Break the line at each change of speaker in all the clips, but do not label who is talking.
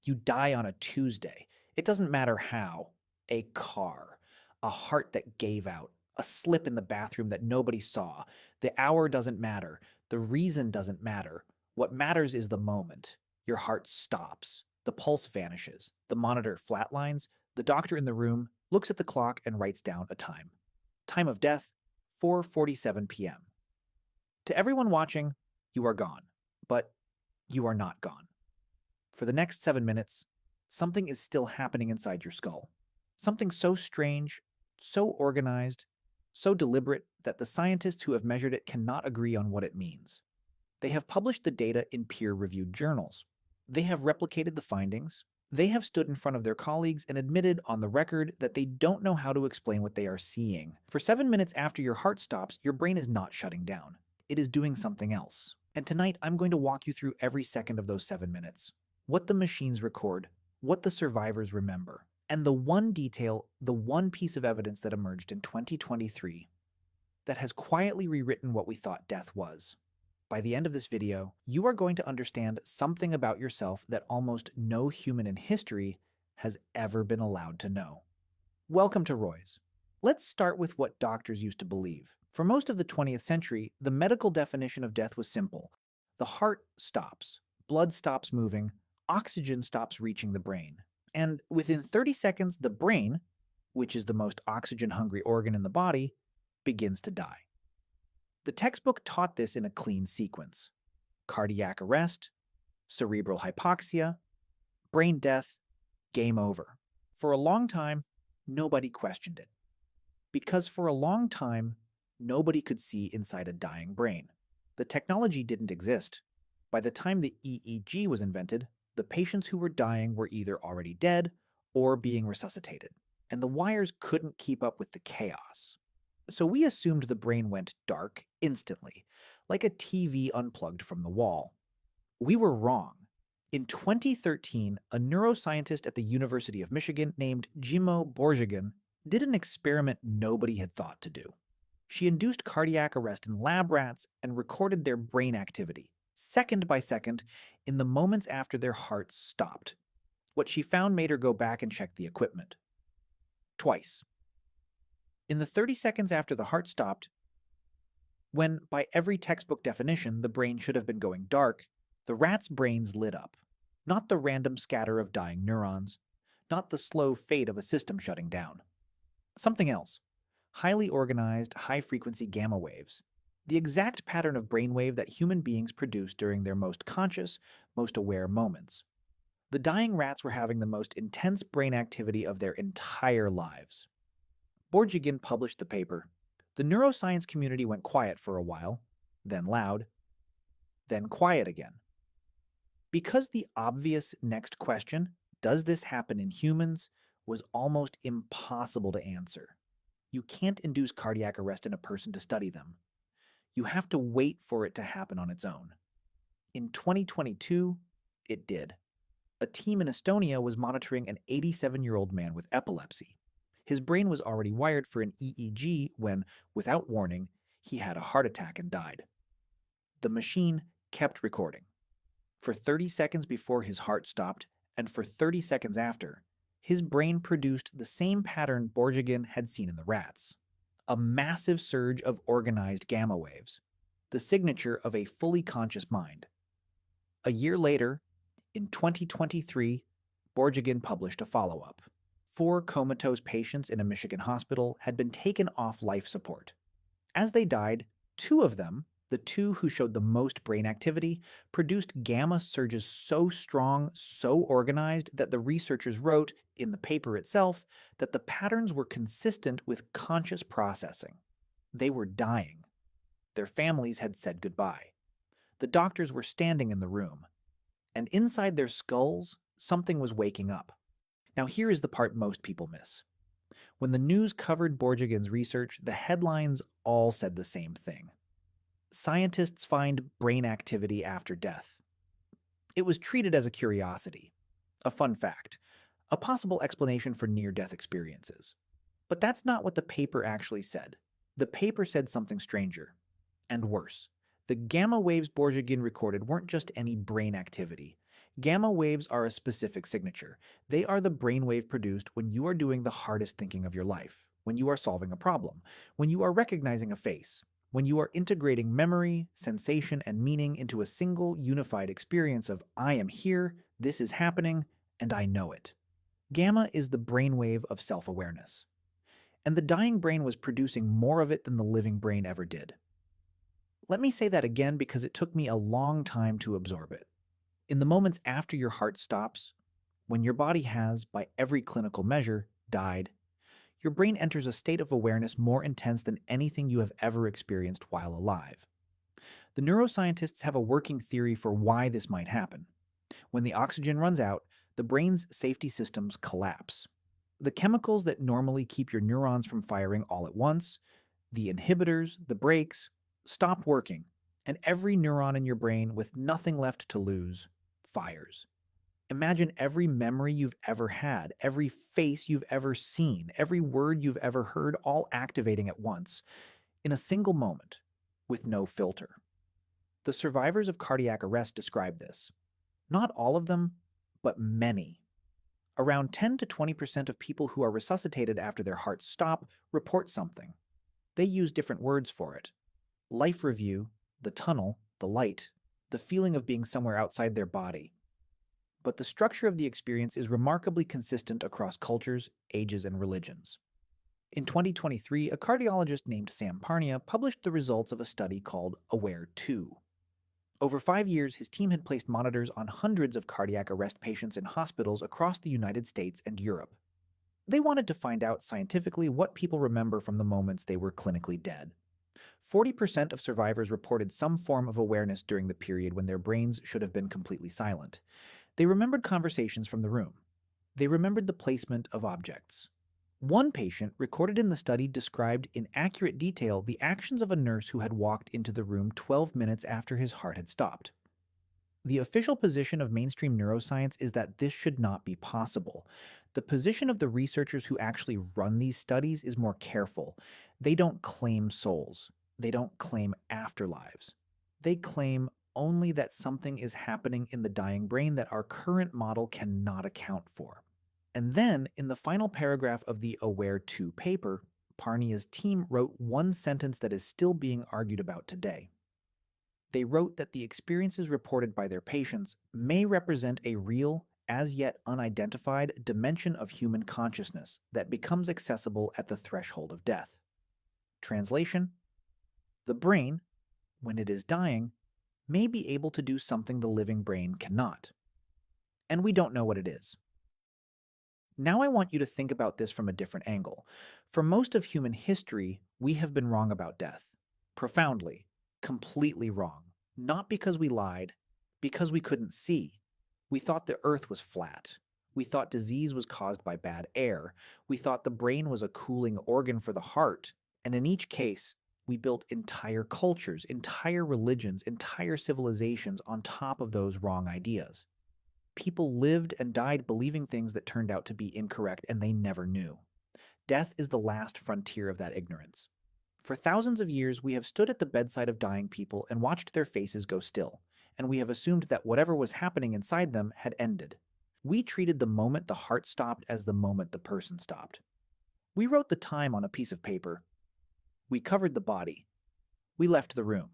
You die on a Tuesday. It doesn't matter how. A car, a heart that gave out, a slip in the bathroom that nobody saw. The hour doesn't matter. The reason doesn't matter. What matters is the moment. Your heart stops. The pulse vanishes. The monitor flatlines. The doctor in the room looks at the clock and writes down a time. Time of death, 4:47 p.m. To everyone watching, you are gone. But you are not gone. For the next 7 minutes, something is still happening inside your skull. Something so strange, so organized, so deliberate that the scientists who have measured it cannot agree on what it means. They have published the data in peer-reviewed journals. They have replicated the findings. They have stood in front of their colleagues and admitted on the record that they don't know how to explain what they are seeing. For 7 minutes after your heart stops, your brain is not shutting down. It is doing something else. And tonight, I'm going to walk you through every second of those 7 minutes. What the machines record, what the survivors remember, and the one detail, the one piece of evidence that emerged in 2023 that has quietly rewritten what we thought death was. By the end of this video, you are going to understand something about yourself that almost no human in history has ever been allowed to know. Welcome to Roy's. Let's start with what doctors used to believe. For most of the 20th century, the medical definition of death was simple. The heart stops, blood stops moving, oxygen stops reaching the brain. And within 30 seconds, the brain, which is the most oxygen-hungry organ in the body, begins to die. The textbook taught this in a clean sequence. Cardiac arrest, cerebral hypoxia, brain death, game over. For a long time, nobody questioned it. Because for a long time, nobody could see inside a dying brain. The technology didn't exist. By the time the EEG was invented, the patients who were dying were either already dead or being resuscitated, and the wires couldn't keep up with the chaos. So we assumed the brain went dark instantly, like a TV unplugged from the wall. We were wrong. In 2013, a neuroscientist at the University of Michigan named Jimo Borjigin did an experiment nobody had thought to do. She induced cardiac arrest in lab rats and recorded their brain activity, second by second, in the moments after their hearts stopped. What she found made her go back and check the equipment. Twice. In the 30 seconds after the heart stopped, when, by every textbook definition, the brain should have been going dark, the rats' brains lit up. Not the random scatter of dying neurons, not the slow fade of a system shutting down. Something else. Highly organized, high-frequency gamma waves. The exact pattern of brainwave that human beings produce during their most conscious, most aware moments. The dying rats were having the most intense brain activity of their entire lives. Borjigin published the paper. The neuroscience community went quiet for a while, then loud, then quiet again. Because the obvious next question, does this happen in humans, was almost impossible to answer. You can't induce cardiac arrest in a person to study them. You have to wait for it to happen on its own. In 2022, it did. A team in Estonia was monitoring an 87-year-old man with epilepsy. His brain was already wired for an EEG when, without warning, he had a heart attack and died. The machine kept recording. For 30 seconds before his heart stopped, and for 30 seconds after, his brain produced the same pattern Borjigin had seen in the rats. A massive surge of organized gamma waves, the signature of a fully conscious mind. A year later, in 2023, Borjigin published a follow-up. 4 comatose patients in a Michigan hospital had been taken off life support. As they died, 2 of them, the 2 who showed the most brain activity, produced gamma surges so strong, so organized that the researchers wrote, in the paper itself, that the patterns were consistent with conscious processing. They were dying. Their families had said goodbye. The doctors were standing in the room. And inside their skulls, something was waking up. Now here is the part most people miss. When the news covered Borjigin's research, the headlines all said the same thing. Scientists find brain activity after death. It was treated as a curiosity, a fun fact, a possible explanation for near-death experiences. But that's not what the paper actually said. The paper said something stranger, and worse. The gamma waves Borjigin recorded weren't just any brain activity. Gamma waves are a specific signature. They are the brainwave produced when you are doing the hardest thinking of your life, when you are solving a problem, when you are recognizing a face, when you are integrating memory, sensation, and meaning into a single unified experience of I am here, this is happening, and I know it. Gamma is the brainwave of self-awareness. And the dying brain was producing more of it than the living brain ever did. Let me say that again because it took me a long time to absorb it. In the moments after your heart stops, when your body has, by every clinical measure, died, your brain enters a state of awareness more intense than anything you have ever experienced while alive. The neuroscientists have a working theory for why this might happen. When the oxygen runs out, the brain's safety systems collapse. The chemicals that normally keep your neurons from firing all at once, the inhibitors, the brakes, stop working, and every neuron in your brain with nothing left to lose fires. Imagine every memory you've ever had, every face you've ever seen, every word you've ever heard all activating at once, in a single moment, with no filter. The survivors of cardiac arrest describe this. Not all of them, but many. Around 10 to 20% of people who are resuscitated after their hearts stop report something. They use different words for it. Life review, the tunnel, the light, the feeling of being somewhere outside their body. But the structure of the experience is remarkably consistent across cultures, ages, and religions. In 2023, a cardiologist named Sam Parnia published the results of a study called AWARE-2. Over 5 years, his team had placed monitors on hundreds of cardiac arrest patients in hospitals across the United States and Europe. They wanted to find out scientifically what people remember from the moments they were clinically dead. 40% of survivors reported some form of awareness during the period when their brains should have been completely silent. They remembered conversations from the room. They remembered the placement of objects. One patient recorded in the study described in accurate detail the actions of a nurse who had walked into the room 12 minutes after his heart had stopped. The official position of mainstream neuroscience is that this should not be possible. The position of the researchers who actually run these studies is more careful. They don't claim souls. They don't claim afterlives. They claim only that something is happening in the dying brain that our current model cannot account for. And then, in the final paragraph of the AWARE-2 paper, Parnia's team wrote one sentence that is still being argued about today. They wrote that the experiences reported by their patients may represent a real, as yet unidentified, dimension of human consciousness that becomes accessible at the threshold of death. Translation: the brain, when it is dying, may be able to do something the living brain cannot. And we don't know what it is. Now I want you to think about this from a different angle. For most of human history, we have been wrong about death. Profoundly, completely wrong. Not because we lied, because we couldn't see. We thought the earth was flat. We thought disease was caused by bad air. We thought the brain was a cooling organ for the heart. And in each case, we built entire cultures, entire religions, entire civilizations on top of those wrong ideas. People lived and died believing things that turned out to be incorrect, and they never knew. Death is the last frontier of that ignorance. For thousands of years, we have stood at the bedside of dying people and watched their faces go still, and we have assumed that whatever was happening inside them had ended. We treated the moment the heart stopped as the moment the person stopped. We wrote the time on a piece of paper. We covered the body. We left the room.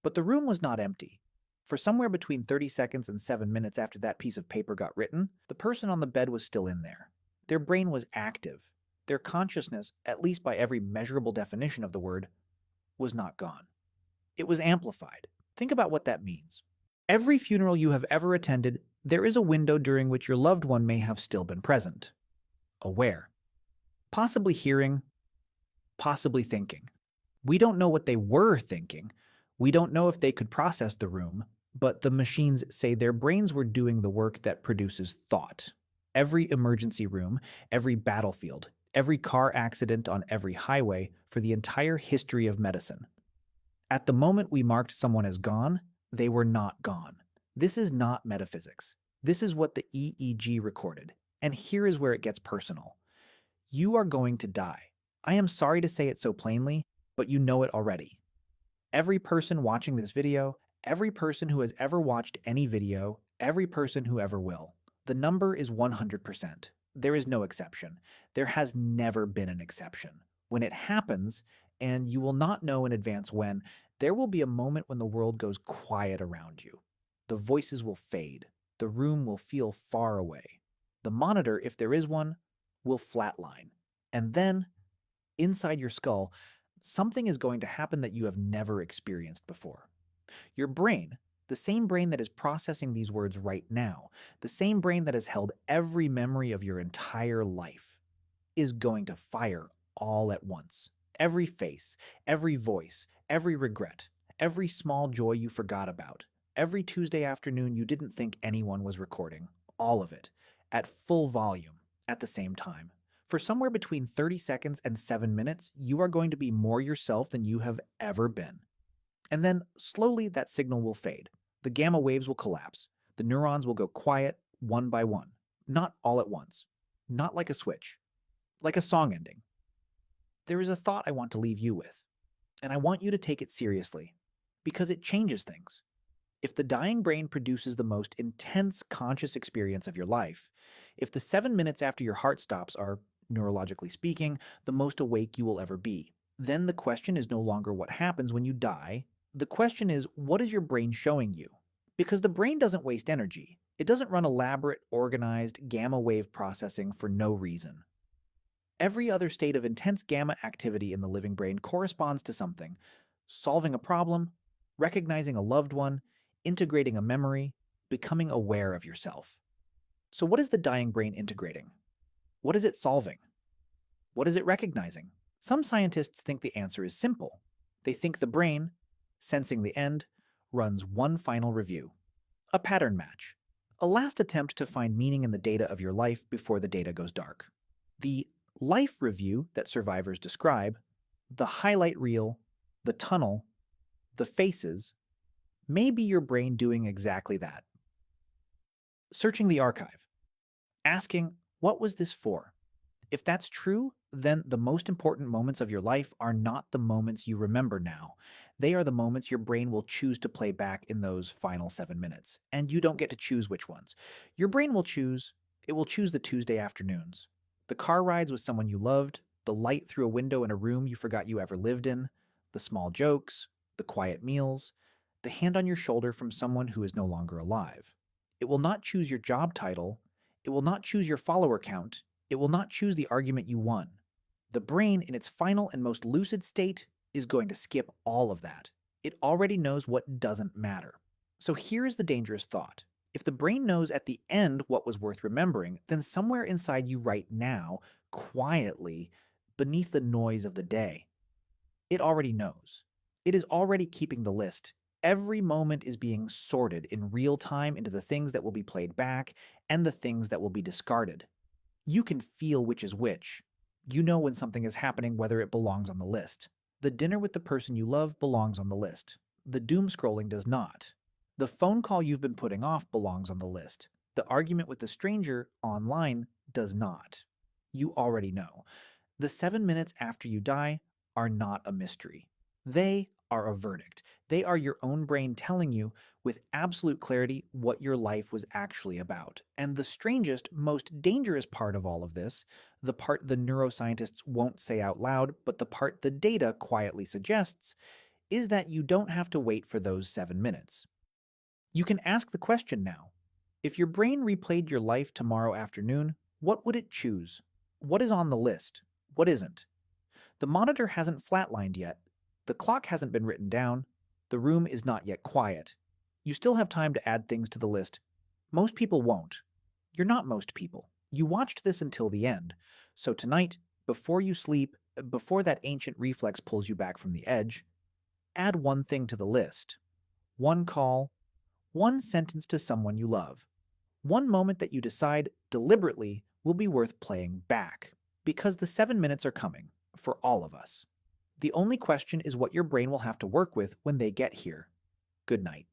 But the room was not empty. For somewhere between 30 seconds and 7 minutes after that piece of paper got written, the person on the bed was still in there. Their brain was active. Their consciousness, at least by every measurable definition of the word, was not gone. It was amplified. Think about what that means. Every funeral you have ever attended, there is a window during which your loved one may have still been present. Aware. Possibly hearing. Possibly thinking. We don't know what they were thinking. We don't know if they could process the room, but the machines say their brains were doing the work that produces thought. Every emergency room, every battlefield, every car accident on every highway for the entire history of medicine. At the moment we marked someone as gone, they were not gone. This is not metaphysics. This is what the EEG recorded. And here is where it gets personal. You are going to die. I am sorry to say it so plainly, but you know it already. Every person watching this video, every person who has ever watched any video, every person who ever will. The number is 100%. There is no exception. There has never been an exception. When it happens, and you will not know in advance when, there will be a moment when the world goes quiet around you. The voices will fade. The room will feel far away. The monitor, if there is one, will flatline. And then, inside your skull, something is going to happen that you have never experienced before. Your brain, the same brain that is processing these words right now, the same brain that has held every memory of your entire life, is going to fire all at once. Every face, every voice, every regret, every small joy you forgot about, every Tuesday afternoon you didn't think anyone was recording, all of it, at full volume, at the same time. For somewhere between 30 seconds and 7 minutes, you are going to be more yourself than you have ever been. And then, slowly, that signal will fade. The gamma waves will collapse. The neurons will go quiet, one by one. Not all at once. Not like a switch. Like a song ending. There is a thought I want to leave you with, and I want you to take it seriously, because it changes things. If the dying brain produces the most intense conscious experience of your life, if the 7 minutes after your heart stops are, neurologically speaking, the most awake you will ever be, then the question is no longer what happens when you die. The question is, what is your brain showing you? Because the brain doesn't waste energy. It doesn't run elaborate, organized gamma wave processing for no reason. Every other state of intense gamma activity in the living brain corresponds to something: solving a problem, recognizing a loved one, integrating a memory, becoming aware of yourself. So what is the dying brain integrating? What is it solving? What is it recognizing? Some scientists think the answer is simple. They think the brain, sensing the end, runs one final review. A pattern match. A last attempt to find meaning in the data of your life before the data goes dark. The life review that survivors describe, the highlight reel, the tunnel, the faces, may be your brain doing exactly that. Searching the archive. Asking, what was this for? If that's true, then the most important moments of your life are not the moments you remember now. They are the moments your brain will choose to play back in those final 7 minutes. And you don't get to choose which ones. Your brain will choose. It will choose the Tuesday afternoons, the car rides with someone you loved, the light through a window in a room you forgot you ever lived in, the small jokes, the quiet meals, the hand on your shoulder from someone who is no longer alive. It will not choose your job title. It will not choose your follower count. It will not choose the argument you won. The brain, in its final and most lucid state, is going to skip all of that. It already knows what doesn't matter. So here is the dangerous thought. If the brain knows at the end what was worth remembering, then somewhere inside you right now, quietly, beneath the noise of the day, it already knows. It is already keeping the list. Every moment is being sorted in real time into the things that will be played back and the things that will be discarded. You can feel which is which. You know when something is happening, whether it belongs on the list. The dinner with the person you love belongs on the list. The doom scrolling does not. The phone call you've been putting off belongs on the list. The argument with the stranger online does not. You already know. The 7 minutes after you die are not a mystery. They are a verdict. They are your own brain telling you with absolute clarity what your life was actually about. And the strangest, most dangerous part of all of this, the part the neuroscientists won't say out loud, but the part the data quietly suggests, is that you don't have to wait for those 7 minutes. You can ask the question now. If your brain replayed your life tomorrow afternoon, what would it choose? What is on the list? What isn't? The monitor hasn't flatlined yet. The clock hasn't been written down. The room is not yet quiet. You still have time to add things to the list. Most people won't. You're not most people. You watched this until the end. So tonight, before you sleep, before that ancient reflex pulls you back from the edge, add one thing to the list. One call, one sentence to someone you love. One moment that you decide deliberately will be worth playing back. Because the 7 minutes are coming, for all of us. The only question is what your brain will have to work with when they get here. Good night.